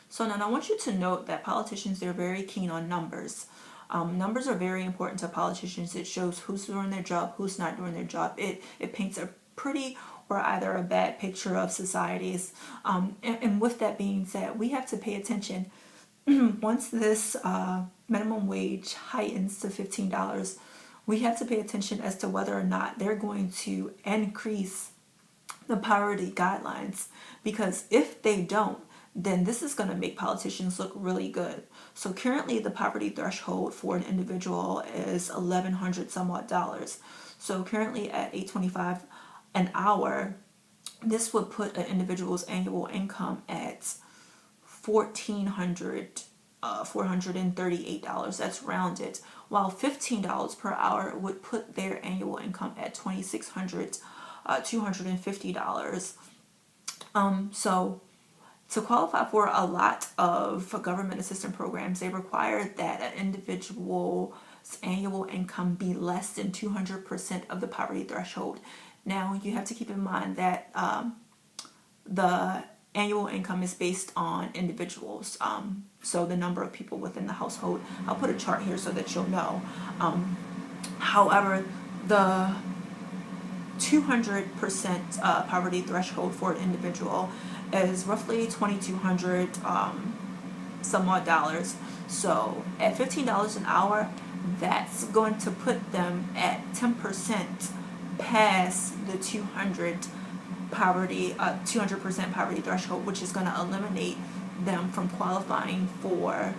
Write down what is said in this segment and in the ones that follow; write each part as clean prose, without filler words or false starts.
So now I want you to note that politicians, they're very keen on numbers. Numbers are very important to politicians. It shows who's doing their job, who's not doing their job. It paints a pretty or either a bad picture of societies. And with that being said, we have to pay attention. Once this minimum wage heightens to $15, we have to pay attention as to whether or not they're going to increase the poverty guidelines, because if they don't, then this is going to make politicians look really good. So currently the poverty threshold for an individual is $1,100 somewhat dollars. So currently at $8.25 an hour, this would put an individual's annual income at $438. That's rounded. While $15 per hour would put their annual income at $2,600, so to qualify for a lot of government assistance programs, they require that an individual's annual income be less than 200% of the poverty threshold. Now, you have to keep in mind that the annual income is based on individuals, so the number of people within the household. I'll put a chart here so that you'll know. However, the 200% poverty threshold for an individual is roughly $2,200 somewhat dollars. So at $15 an hour, that's going to put them at 10% past the 200% poverty threshold, which is going to eliminate them from qualifying for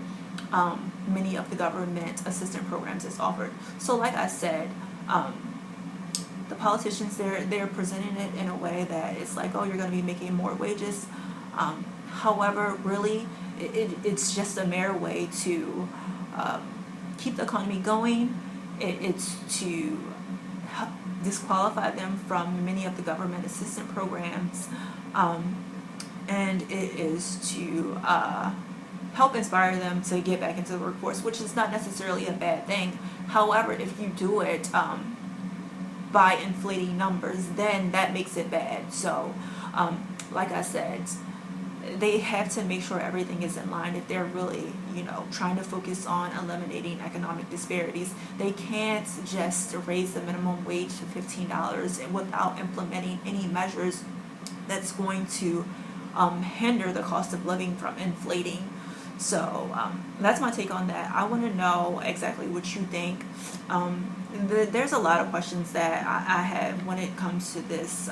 many of the government assistance programs that's offered. So like I said, the politicians, they're presenting it in a way that it's like, oh, you're going to be making more wages. However, really, it's just a mere way to keep the economy going. It's to disqualify them from many of the government assistance programs, and it is to help inspire them to get back into the workforce, which is not necessarily a bad thing. However, if you do it by inflating numbers, then that makes it bad. So like I said, they have to make sure everything is in line if they're really, trying to focus on eliminating economic disparities. They can't just raise the minimum wage to $15 without implementing any measures that's going to hinder the cost of living from inflating. So that's my take on that. I want to know exactly what you think. There's a lot of questions that I have when it comes to this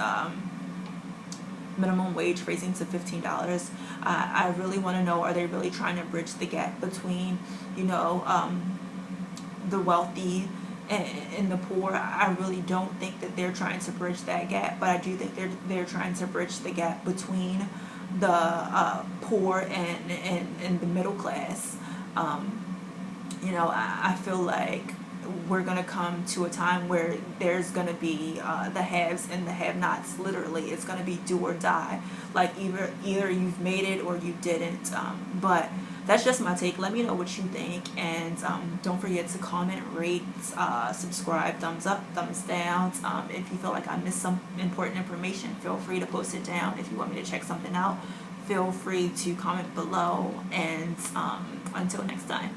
minimum wage raising to $15. I really want to know, are they really trying to bridge the gap between, the wealthy and the poor? I really don't think that they're trying to bridge that gap, but I do think they're trying to bridge the gap between the poor and the middle class. I feel like we're going to come to a time where there's going to be the haves and the have-nots. Literally, it's going to be do or die. Like either you've made it or you didn't. But that's just my take. Let me know what you think, and don't forget to comment, rate, subscribe, thumbs up, thumbs down. If you feel like I missed some important information, feel free to post it down. If you want me to check something out, feel free to comment below, and until next time.